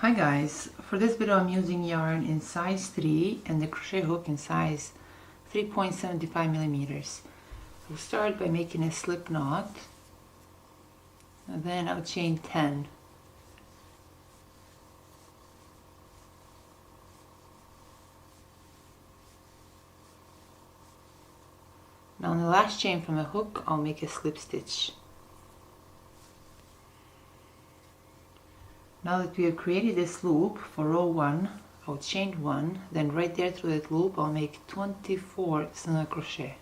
Hi guys, for this video I'm using yarn in size 3 and the crochet hook in size 3.75 millimeters. I'll start by making a slip knot and then I'll chain 10. Now on the last chain from the hook I'll make a slip stitch. Now that we have created this loop for row 1, I'll chain 1, then right there through that loop I'll make 24 single crochet.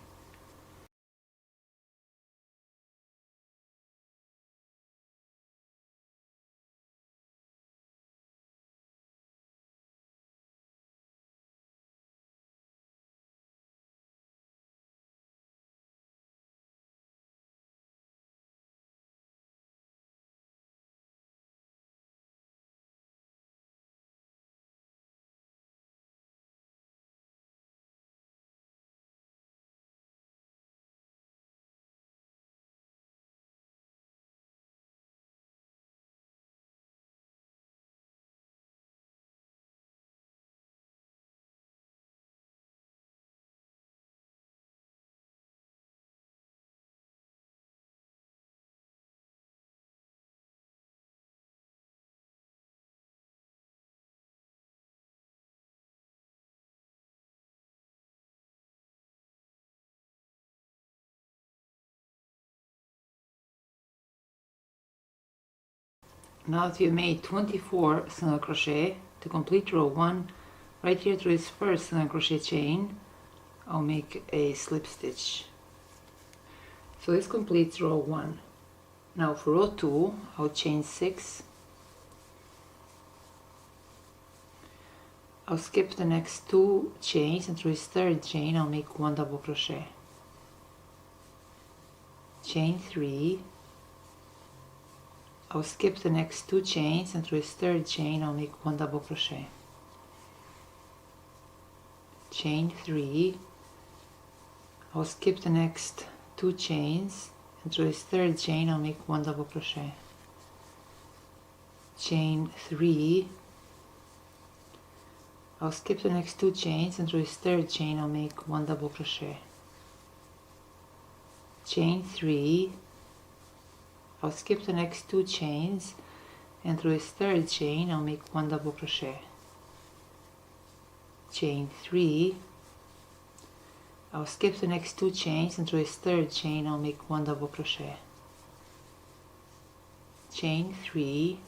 Now that you've made 24 single crochet, to complete row 1, right here through this first single crochet chain, I'll make a slip stitch. So this completes row 1. Now for row 2, I'll chain 6. I'll skip the next 2 chains and through this third chain I'll make 1 double crochet. Chain 3. I'll skip the next 2 chains and through this third chain I'll make 1 double crochet. Chain 3. I'll skip the next 2 chains and through this third chain I'll make 1 double crochet. Chain 3. I'll skip the next 2 chains and through this third chain I'll make 1 double crochet. Chain 3. I'll skip the next 2 chains and through this third chain I'll make 1 double crochet. Chain 3. I'll skip the next 2 chains and through this third chain I'll make 1 double crochet. Chain 3.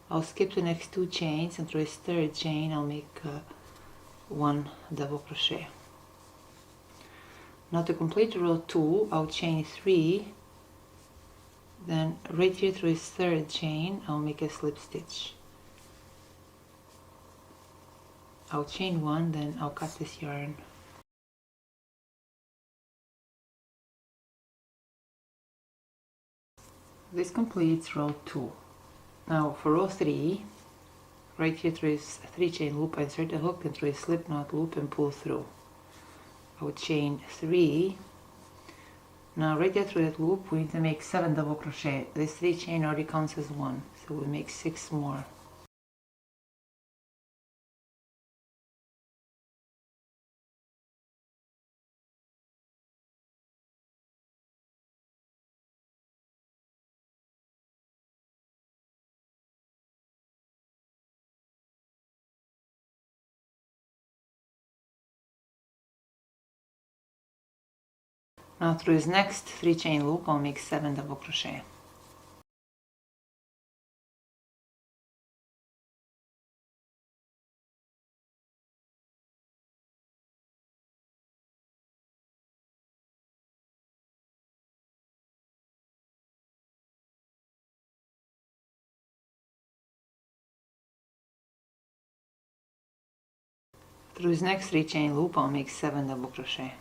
I'll skip the next 2 chains and through this third chain I'll make 1 double crochet. Now to complete row 2, I'll chain 3. Then right here through this third chain I'll make a slip stitch. I'll chain 1, then I'll cut this yarn. This completes row 2. Now for row 3, right here through this 3 chain loop I insert a hook and through a slip knot loop and pull through. I'll chain 3. Now right there through that loop we need to make 7 double crochet. This 3 chain already counts as 1, so we make 6 more. Now through this next 3 chain loop I'll make 7 double crochet. Through this next 3 chain loop I'll make 7 double crochet.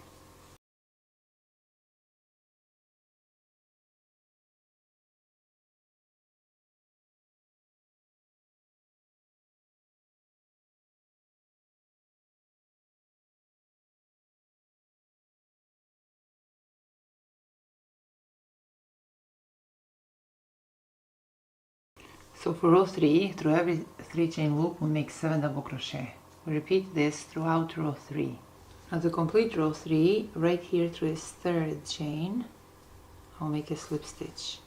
So for row 3, through every 3 chain loop we make 7 double crochet. We repeat this throughout row 3. Now to complete row 3, right here through this 3rd chain, I'll make a slip stitch.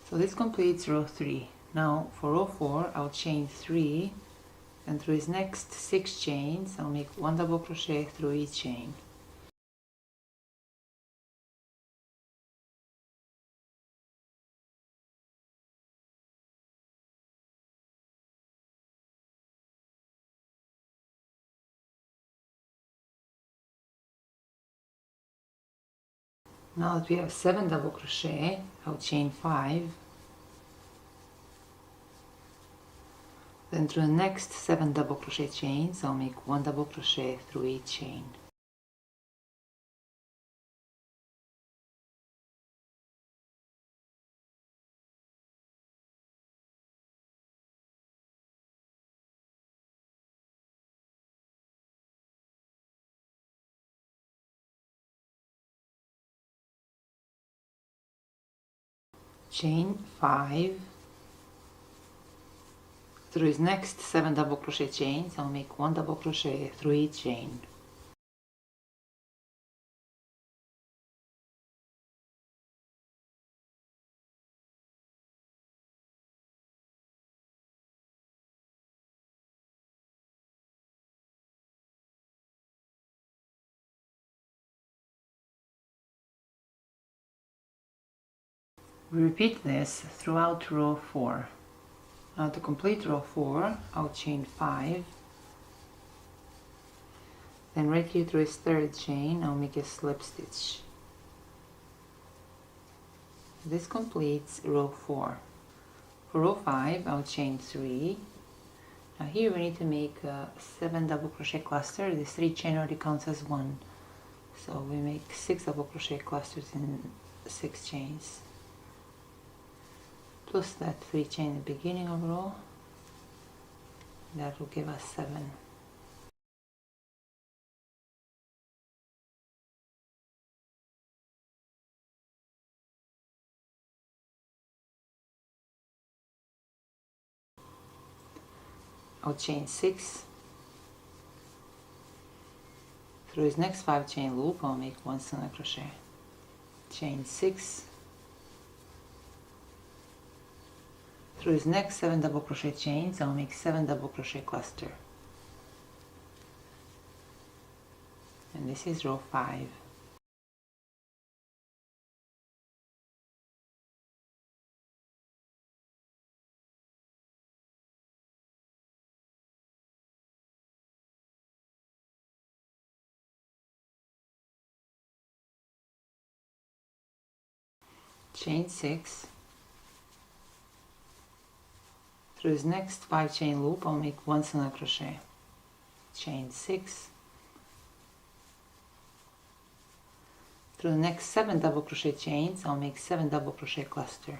So this completes row 3. Now for row 4, I'll chain 3, and through his next 6 chains, I'll make 1 double crochet through each chain. Now that we have 7 double crochet, I'll chain 5. Then through the next 7 double crochet chains, I'll make 1 double crochet through each chain. Chain 5. Through his next 7 double crochet chains, I'll make 1 double crochet through each chain. We repeat this throughout row 4. Now to complete row 4, I'll chain 5. Then right here through his 3rd chain, I'll make a slip stitch. This completes row 4. For row 5, I'll chain 3. Now here we need to make a 7 double crochet cluster. This 3 chain already counts as 1. So we make 6 double crochet clusters in 6 chains. Plus that 3 chain at the beginning of row. That will give us 7. I'll chain 6. Through his next 5 chain loop, I'll make 1 single crochet. Chain 6. Through his next 7 double crochet chains, I'll make 7 double crochet cluster. And this is row 5. Chain 6. Through his next 5 chain loop, I'll make 1 single crochet. Chain 6. Through the next 7 double crochet chains, I'll make 7 double crochet cluster.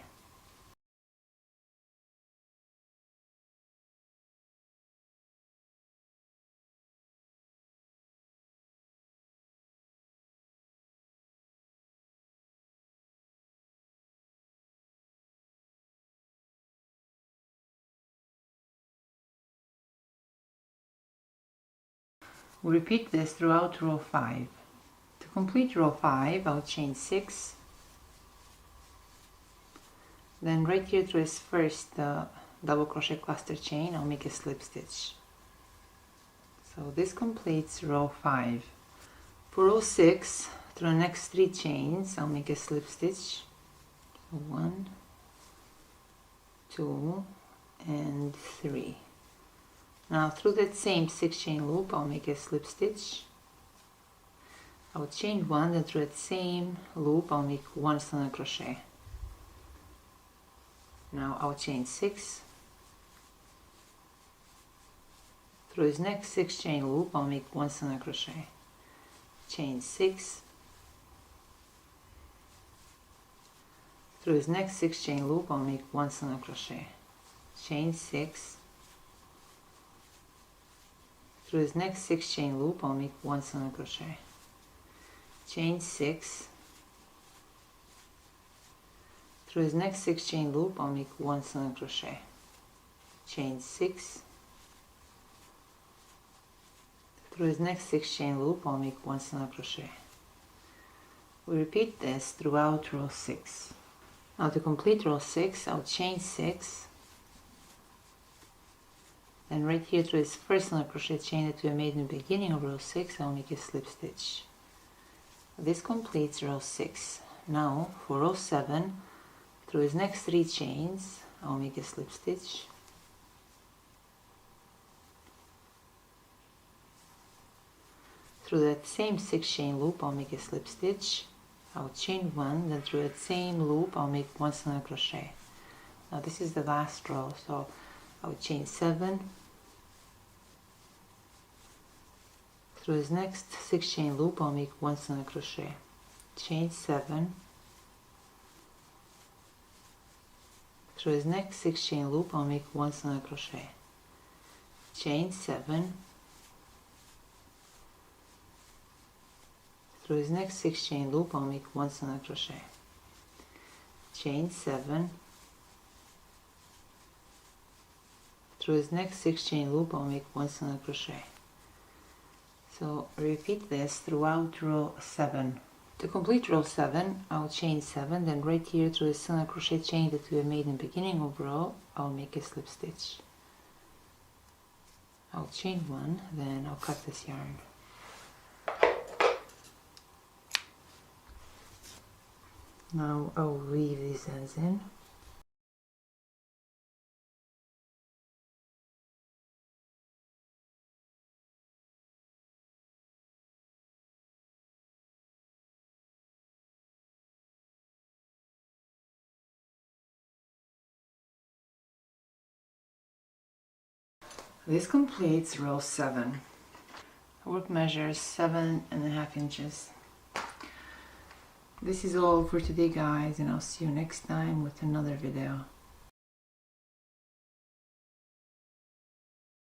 We repeat this throughout row 5. To complete row 5, I'll chain 6. Then right here through this first double crochet cluster chain, I'll make a slip stitch. So this completes row 5. For row 6, through the next 3 chains, I'll make a slip stitch. So 1, 2, and 3. Now through that same 6 chain loop, I'll make a slip stitch. I'll chain 1, then through that same loop, I'll make 1 single crochet. Now I'll chain 6. Through this next 6 chain loop, I'll make 1 single crochet. Chain 6. Through this next 6 chain loop, I'll make 1 single crochet. Chain 6. Through this next 6 chain loop, I'll make 1 single crochet. Chain 6. Through this next 6 chain loop, I'll make 1 single crochet, chain 6. Through this next 6 chain loop, I'll make 1 single crochet. We repeat this throughout row 6. Now to complete row 6, I'll chain 6. Then right here through this first single crochet chain that we made in the beginning of row 6, I'll make a slip stitch. This completes row 6. Now for row 7, through his next 3 chains, I'll make a slip stitch. Through that same 6 chain loop, I'll make a slip stitch. I'll chain 1, then through that same loop, I'll make 1 single crochet. Now this is the last row, so I'll chain 7. Through his next 6 chain loop, I'll make 1 single crochet. Chain 7. Through his next 6 chain loop, I'll make 1 single crochet. Chain 7. Through his next 6 chain loop, I'll make 1 single crochet. Chain 7. Through his next 6 chain loop, I'll make 1 single crochet. So repeat this throughout row 7. To complete row 7, I'll chain 7, then right here through a single crochet chain that we have made in the beginning of row, I'll make a slip stitch. I'll chain 1, then I'll cut this yarn. Now I'll weave these ends in. This completes row 7. Work measure 7.5 inches. This is all for today, guys, and I'll see you next time with another video.